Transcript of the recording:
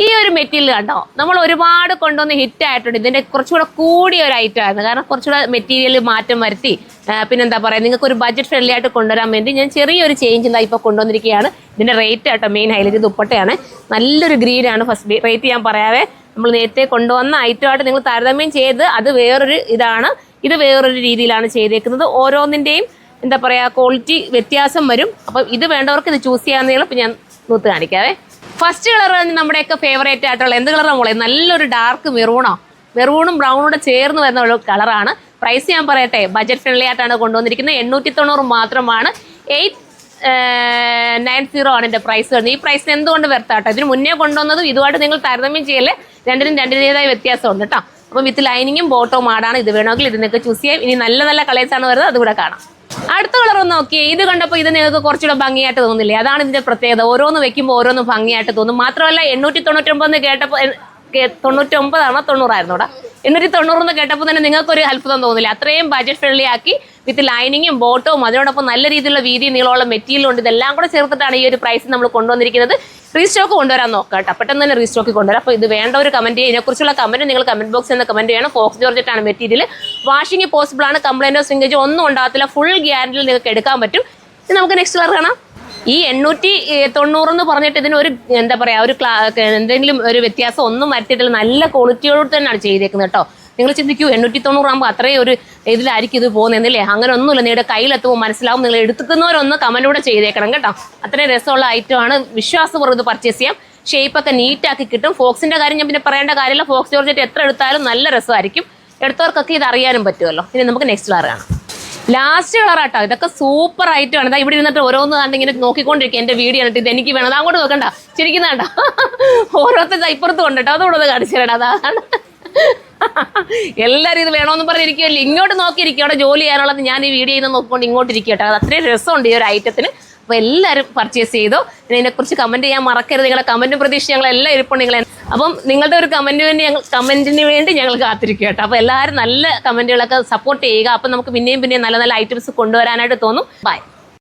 ഈ ഒരു മെറ്റീരിയൽ കണ്ടോ, നമ്മൾ ഒരുപാട് കൊണ്ടുവന്ന് ഹിറ്റ് ആയിട്ടുണ്ട്. ഇതിന്റെ കുറച്ചുകൂടെ കൂടിയ ഒരു ഐറ്റം ആയിരുന്നു, കാരണം കുറച്ചുകൂടെ മെറ്റീരിയൽ മാറ്റം വരുത്തി പിന്നെന്താ പറയുക, നിങ്ങൾക്ക് ഒരു ബഡ്ജറ്റ് ഫ്രണ്ട്ലി ആയിട്ട് കൊണ്ടുവരാൻ വേണ്ടി ഞാൻ ചെറിയൊരു ചേഞ്ച് എന്താ ഇപ്പോൾ കൊണ്ടുവന്നിരിക്കുകയാണ്. ഇതിന്റെ റേറ്റ് ആട്ടോ മെയിൻ ഹൈലൈറ്റ്. ദുപ്പട്ടയാണ്, നല്ലൊരു ഗ്രീനാണ്. ഫസ്റ്റ് റേറ്റ് ഞാൻ പറയാവേ, നമ്മൾ നേരത്തെ കൊണ്ടുവന്ന ഐറ്റമായിട്ട് നിങ്ങൾ താരതമ്യം ചെയ്ത് അത് വേറൊരു ഇതാണ്, ഇത് വേറൊരു രീതിയിലാണ് ചെയ്തേക്കുന്നത്. ഓരോന്നിൻ്റെയും എന്താ പറയുക ക്വാളിറ്റി വ്യത്യാസം വരും. അപ്പം ഇത് വേണ്ടവർക്ക് ഇത് ചൂസ് ചെയ്യാവുന്നതാണ്. ഇപ്പം ഞാൻ നൂത്ത് കാണിക്കാവേ. ഫസ്റ്റ് കളർ നമ്മുടെയൊക്കെ ഫേവറേറ്റ് ആയിട്ടുള്ള എന്ത് കളറാണ് മോളെ, നല്ലൊരു ഡാർക്ക് മെറൂണും ബ്രൗണൂടെ ചേർന്ന് വരുന്ന ഒരു കളറാണ്. പ്രൈസ് ഞാൻ പറയട്ടെ, ബഡ്ജറ്റ് ഫ്രണ്ട്ലി ആയിട്ടാണ് കൊണ്ടുവന്നിരിക്കുന്നത്. 890 മാത്രമാണ്. 890 ആണ് എൻ്റെ പ്രൈസ് വരുന്നത്. ഈ പ്രൈസിന് എന്തുകൊണ്ട് വരുത്താട്ടോ, ഇതിന് മുന്നേ കൊണ്ടുവന്നതും ഇതുമായിട്ട് നിങ്ങൾ താരതമ്യം ചെയ്യല്ലേ, രണ്ടിൻ്റെതായ വ്യത്യാസമുണ്ട് കേട്ടോ. അപ്പം വിത്ത് ലൈനിങ്ങും ബോട്ടവും ആടാണ്. ഇത് വേണമെങ്കിൽ ഇതിനൊക്കെ ചൂസ് ചെയ്യാം. ഇനി നല്ല നല്ല കളേഴ്സാണ് വരുന്നത്, അതുകൂടെ കാണാം. അടുത്ത കളർ ഒന്ന് നോക്കിയേ. ഇത് കണ്ടപ്പോൾ ഇത് നിങ്ങൾക്ക് കുറച്ചുകൂടെ ഭംഗിയായിട്ട് തോന്നില്ലേ? അതാണ് ഇതിന്റെ പ്രത്യേകത. ഓരോന്ന് വെക്കുമ്പോൾ ഓരോന്നും ഭംഗിയായിട്ട് തോന്നും. മാത്രമല്ല 899 കേട്ടപ്പോൾ 99 ആണോ 90 ആയിരുന്നോടാ, 890 കേട്ടപ്പോൾ തന്നെ നിങ്ങൾക്കൊരു അത്ഭുതം തോന്നില്ല. അത്രയും ബഡ്ജറ്റ് ഫ്രണ്ട്ലി ആക്കി വിത്ത് ലൈനിങ്ങും ബോട്ടവും അതിനോടൊപ്പം നല്ല രീതിയിലുള്ള വീതി നീളമുള്ള മെറ്റീരിയൽ ഉണ്ട്. ഇതെല്ലാം കൂടെ ചേർത്തിട്ടാണ് ഈ ഒരു പ്രൈസ് നമ്മൾ കൊണ്ടുവന്നിരിക്കുന്നത്. റീസ്റ്റോക്ക് കൊണ്ടുവരാൻ നോക്കാം കേട്ടോ, പെട്ടെന്ന് തന്നെ റീസ്റ്റോക്ക് കൊണ്ടുവരാം. അപ്പോൾ ഇത് വേണ്ട ഒരു കമൻറ്റ് ചെയ്യുക. ഇതിനെക്കുറിച്ചുള്ള കമൻറ്റ് നിങ്ങൾ കമൻറ്റ് ബോക്സിൽ നിന്ന് കമൻറ്റ് ചെയ്യണം. ഫോക്സ് ജോർജറ്റാണ് മെറ്റീരിയൽ. വാഷിംഗ് പോസിബിൾ ആണ്, കംപ്ലൈൻറ്റോ ശ്രിങ്കേജോ ഒന്നും ഉണ്ടാകത്തില്ല. ഫുൾ ഗ്യാരണ്ടിയിൽ നിങ്ങൾക്ക് എടുക്കാൻ പറ്റും. ഇത് നമുക്ക് നെക്സ്റ്റ് കളർ കാണാം. ഈ 890 എന്ന് പറഞ്ഞിട്ട് ഇതിനൊരു എന്താ പറയുക, ഒരു എന്തെങ്കിലും ഒരു വ്യത്യാസം ഒന്നും വരുത്തിയിട്ടില്ല. നല്ല ക്വാളിറ്റിയോട് തന്നെയാണ് ചെയ്തേക്കുന്നത് കേട്ടോ. നിങ്ങൾ ചിന്തിക്കൂ, 890 ആകുമ്പോൾ അത്രയും ഒരു ഇതിലായിരിക്കും ഇത് പോകുന്നതെന്നില്ലേ? അങ്ങനെ ഒന്നുമില്ല. നിങ്ങളുടെ കയ്യിലെത്തുമ്പോൾ മനസ്സിലാവും. നിങ്ങൾ എടുക്കുന്നവരൊന്ന് കമൻറ്റൂടെ ചെയ്തേക്കണം കേട്ടോ. അത്രയും രസമുള്ള ഐറ്റമാണ്. വിശ്വാസപൂർവ്വം ഇത് പർച്ചേസ് ചെയ്യാം. ഷേപ്പൊക്കെ നീറ്റാക്കി കിട്ടും. ഫോക്സിൻ്റെ കാര്യം ഞാൻ പിന്നെ പറയേണ്ട കാര്യമില്ല. ഫോക്സ് ജോർജറ്റ് എത്ര എടുത്താലും നല്ല രസമായിരിക്കും. എടുത്തവർക്കൊക്കെ ഇത് അറിയാനും പറ്റുമല്ലോ. ഇനി നമുക്ക് നെക്സ്റ്റ് കളർ കാണാം. ലാസ്റ്റ് കളറാട്ടോ. ഇതൊക്കെ സൂപ്പർ ഐറ്റമാണ്. ഇതാ ഇവിടെ ഇരുന്നിട്ട് ഓരോന്ന് കണ്ട് ഇങ്ങനെ നോക്കിക്കൊണ്ടിരിക്കുക. എൻ്റെ വീഡിയോ കണ്ടിട്ട് ഇത് എനിക്ക് വേണം, അത് അങ്ങോട്ട് നോക്കണ്ട, ചിരിക്കുന്നുണ്ടോ? ഓരോരുത്തർ ഇപ്പുറത്ത് കൊണ്ടിട്ടോ, അതോടെ കാണിച്ചു തരണം. അതാണ് എല്ലാവരും ഇത് വേണമെന്ന് പറഞ്ഞിരിക്കുമല്ലോ. ഇങ്ങോട്ട് നോക്കിയിരിക്കും. അവിടെ ജോലി ചെയ്യാനുള്ളത് ഞാൻ ഈ വീഡിയോ ചെയ്യുന്ന നോക്കിക്കൊണ്ട് ഇങ്ങോട്ട് ഇരിക്കും കേട്ടോ. അത് അത്രയും രസമുണ്ട് ഈ ഒരു ഐറ്റത്തിന്. അപ്പോൾ എല്ലാവരും പർച്ചേസ് ചെയ്തോ. ഇതിനെക്കുറിച്ച് കമൻറ്റ് ചെയ്യാൻ മറക്കരുത്. നിങ്ങളുടെ കമൻറ്റും പ്രതീക്ഷ ഞങ്ങളെല്ലാം ഇരിപ്പുണ്ട്. അപ്പം നിങ്ങളുടെ ഒരു കമൻറ്റിന് വേണ്ടി ഞങ്ങൾ കാത്തിരിക്കുക കേട്ടോ. അപ്പോൾ എല്ലാവരും നല്ല കമൻറ്റുകളൊക്കെ സപ്പോർട്ട് ചെയ്യുക. അപ്പം നമുക്ക് പിന്നെയും നല്ല നല്ല ഐറ്റംസ് കൊണ്ടുവരാനായിട്ട് തോന്നും. ബൈ.